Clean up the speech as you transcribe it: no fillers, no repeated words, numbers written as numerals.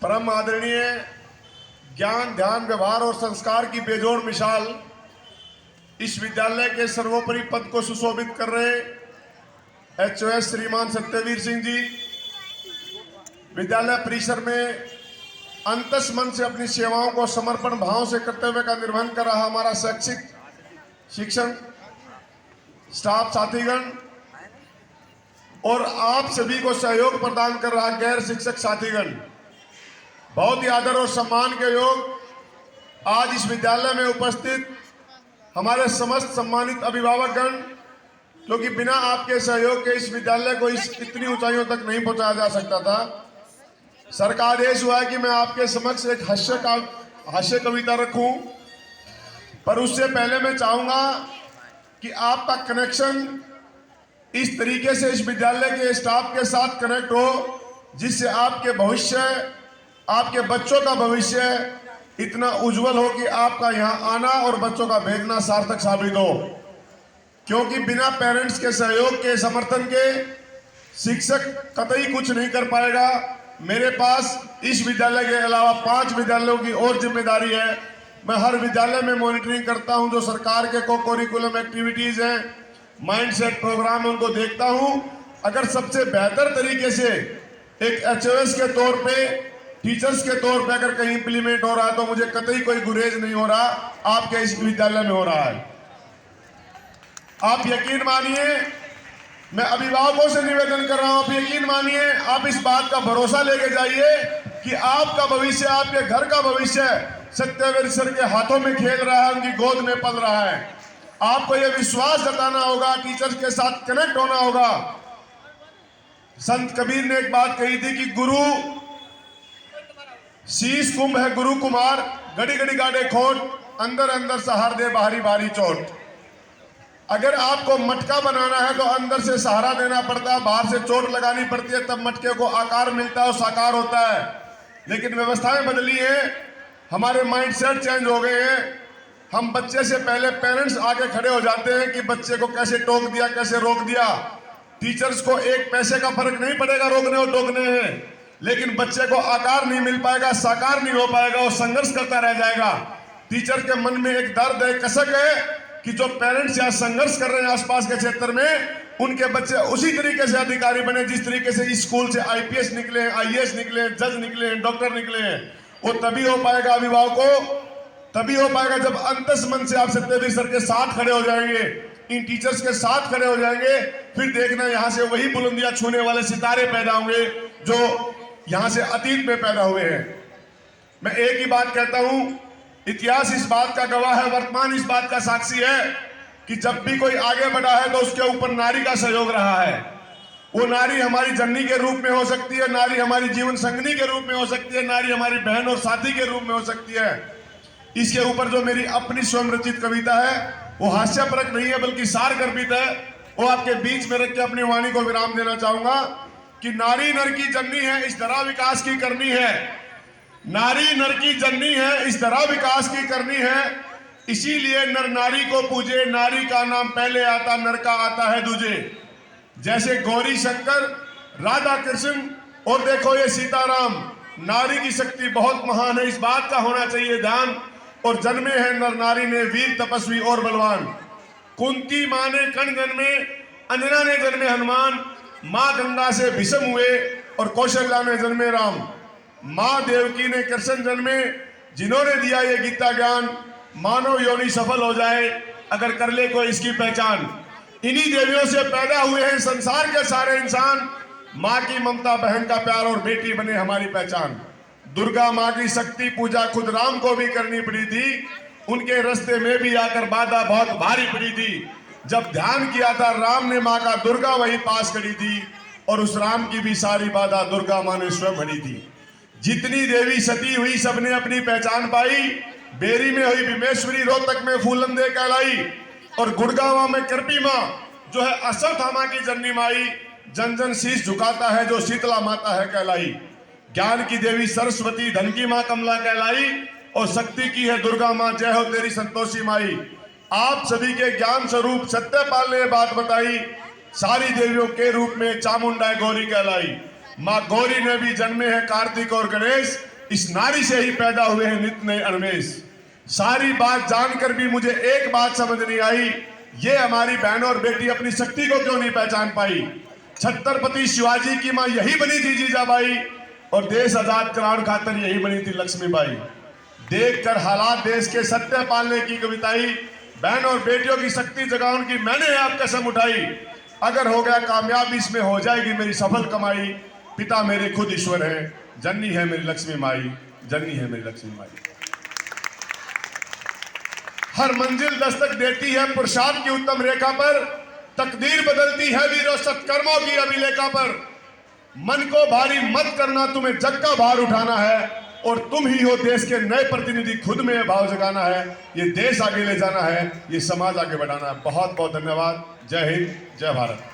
परम आदरणीय ज्ञान, ध्यान, व्यवहार और संस्कार की बेजोड़ मिसाल इस विद्यालय के सर्वोपरि पद को सुशोभित कर रहे एचओएस श्रीमान सत्यवीर सिंह जी, विद्यालय परिसर में अंतस मन से अपनी सेवाओं को समर्पण भाव से कर्तव्य का निर्वहन कर रहा हमारा शैक्षिक शिक्षण स्टाफ साथीगण और आप सभी को सहयोग प्रदान कर रहा गैर शिक्षक साथीगण, बहुत ही आदर और सम्मान के योग आज इस विद्यालय में उपस्थित हमारे समस्त सम्मानित अभिभावकगण, क्योंकि बिना आपके सहयोग के इस विद्यालय को इतनी ऊंचाइयों तक नहीं पहुंचाया जा सकता था। सर का आदेश हुआ है कि मैं आपके समक्ष एक हास्य कविता रखूं, पर उससे पहले मैं चाहूंगा कि आपका कनेक्शन इस तरीके से इस विद्यालय के स्टाफ के साथ कनेक्ट हो जिससे आपके भविष्य, आपके बच्चों का भविष्य इतना उज्जवल हो कि आपका यहाँ आना और बच्चों का भेजना सार्थक साबित हो। क्योंकि बिना पेरेंट्स के सहयोग के, समर्थन के शिक्षक कतई कुछ नहीं कर पाएगा। मेरे पास इस विद्यालय के अलावा 5 विद्यालयों की और जिम्मेदारी है। मैं हर विद्यालय में मॉनिटरिंग करता हूं, जो सरकार के को-करिकुलम एक्टिविटीज हैं, माइंडसेट प्रोग्राम है, उनको देखता हूं। अगर सबसे बेहतर तरीके से एक एचओएस के तौर पे, टीचर्स के तौर पे अगर कहीं इंप्लीमेंट हो रहा है तो मुझे कतई कोई गुरेज नहीं हो रहा, आपके इस विद्यालय में हो रहा है। आप यकीन मानिए, मैं अभिभावकों से निवेदन कर रहा हूं, आप यकीन मानिए, आप इस बात का भरोसा लेके जाइए कि आपका भविष्य, आपके घर का भविष्य सत्यवीर सर के हाथों में खेल रहा है, उनकी गोद में पल रहा है। आपको यह विश्वास जताना होगा, टीचर्स के साथ कनेक्ट होना होगा। संत कबीर ने एक बात कही थी कि गुरु शीश कुंभ है गुरु कुमार, घड़ी घड़ी गाड़े खोट, अंदर अंदर सहार दे बाहरी बाहरी चोट। अगर आपको मटका बनाना है तो अंदर से सहारा देना पड़ता है, बाहर से चोट लगानी पड़ती है, तब मटके को आकार मिलता है और साकार होता है। लेकिन व्यवस्थाएं बदली हैं, हमारे माइंडसेट चेंज हो गए हैं। हम बच्चे से पहले पेरेंट्स आगे खड़े हो जाते हैं कि बच्चे को कैसे टोक दिया, कैसे रोक दिया। टीचर्स को एक पैसे का फर्क नहीं पड़ेगा रोकने और टोकने में, लेकिन बच्चे को आकार नहीं मिल पाएगा, साकार नहीं हो पाएगा, वो संघर्ष करता रह जाएगा। टीचर के मन में एक दर्द है, कसक है कि जो पेरेंट्स यहाँ संघर्ष कर रहे हैं आसपास के क्षेत्र में, उनके बच्चे उसी तरीके से अधिकारी बने जिस तरीके से इस स्कूल से आईपीएस निकले हैं, आईएएस निकले हैं, जज निकले हैं, डॉक्टर निकले हैं। वो तभी हो पाएगा अभिभावकों, तभी हो पाएगा जब अंतस मन से आप सत्यवीर सर के साथ खड़े हो जाएंगे, इन टीचर्स के साथ खड़े हो जाएंगे। फिर देखना यहाँ से वही बुलंदियां छूने वाले सितारे पैदा होंगे जो यहाँ से अतीत में पैदा हुए हैं। मैं एक ही बात कहता हूं, इतिहास इस बात का गवाह है, वर्तमान इस बात का साक्षी है कि जब भी कोई आगे बढ़ा है तो उसके ऊपर नारी का सहयोग रहा है। वो नारी हमारी जननी के रूप में हो सकती है, नारी हमारी जीवन संगनी के रूप में हो सकती है, नारी हमारी बहन और साथी के रूप में हो सकती है। इसके ऊपर जो मेरी अपनी स्वयं रचित कविता है वो हास्यपरक नहीं है बल्कि सार गर्भित है। वो आपके बीच में रख के अपनी वाणी को विराम देना चाहूंगा कि नारी नर की जननी है, इस तरह विकास की करनी है। नारी नर की जननी है, इस तरह विकास की करनी है। इसीलिए नर नारी को पूजे, नारी का नाम पहले आता, नर का आता है दूजे। जैसे गौरी शंकर, राधा कृष्ण और देखो ये सीताराम, नारी की शक्ति बहुत महान है, इस बात का होना चाहिए ध्यान। और जन्मे हैं नर नारी ने वीर तपस्वी और बलवान। कुंती माँ ने कर्ण जन्मे, अंजना ने जन्मे हनुमान, माँ गंगा से भीष्म हुए और कौशल्या में जन्मे राम। माँ देवकी ने कृष्ण जन्मे, जिन्होंने दिया ये गीता ज्ञान। मानव योनि सफल हो जाए अगर कर ले कोई इसकी पहचान। इन्हीं देवियों से पैदा हुए हैं संसार के सारे इंसान। माँ की ममता, बहन का प्यार और बेटी बने हमारी पहचान। दुर्गा माँ की शक्ति पूजा खुद राम को भी करनी पड़ी थी, उनके रास्ते में भी आकर बाधा बहुत भारी पड़ी थी। जब ध्यान किया था राम ने माँ का, दुर्गा वही पास करी थी और उस राम की भी सारी बाधा दुर्गा माँ ने स्वयं भरी थी। जितनी देवी सती हुई सबने अपनी पहचान पाई। बेरी में हुई भीमेश्वरी, रोहतक में फूलंदे कहलाई और गुड़गांव में कृपी माँ जो है अश्वत्थामा की जननी माई। जन जन शीश झुकाता है जो शीतला माता है कहलाई। ज्ञान की देवी सरस्वती, धन की माँ कमला कहलाई और शक्ति की है दुर्गा माँ, जय हो तेरी संतोषी माई। आप सभी के ज्ञान स्वरूप सत्यपाल ने बात बताई, सारी देवियों के रूप में चामुंडा गौरी कहलाई। माँ गौरी ने भी जन्मे हैं कार्तिक और गणेश, इस नारी से ही पैदा हुए हैं नित्य नए अन्वेष। सारी बात जानकर भी मुझे एक बात समझ नहीं आई, ये हमारी बहनों और बेटी अपनी शक्ति को क्यों नहीं पहचान पाई। छत्रपति शिवाजी की मां यही बनी थी जीजाबाई, और देश आजाद कराने खातिर यही बनी थी लक्ष्मीबाई। देखकर हालात देश के सत्य पालने की कविताई, बहन और बेटियों की शक्ति जगाने की मैंने आप कसम उठाई। अगर हो गया कामयाब इसमें हो जाएगी मेरी सफल कमाई। पिता मेरे खुद ईश्वर है, जननी है मेरी लक्ष्मी माई, जननी है मेरी लक्ष्मी माई। हर मंजिल दस्तक देती है पुरुषार्थ की उत्तम रेखा पर, तकदीर बदलती है वीरों सत्कर्मों की अभिलेखा पर। मन को भारी मत करना, तुम्हें जग का भार उठाना है, और तुम ही हो देश के नए प्रतिनिधि, खुद में यह भाव जगाना है। ये देश आगे ले जाना है, ये समाज आगे बढ़ाना है। बहुत बहुत धन्यवाद। जय हिंद, जय भारत।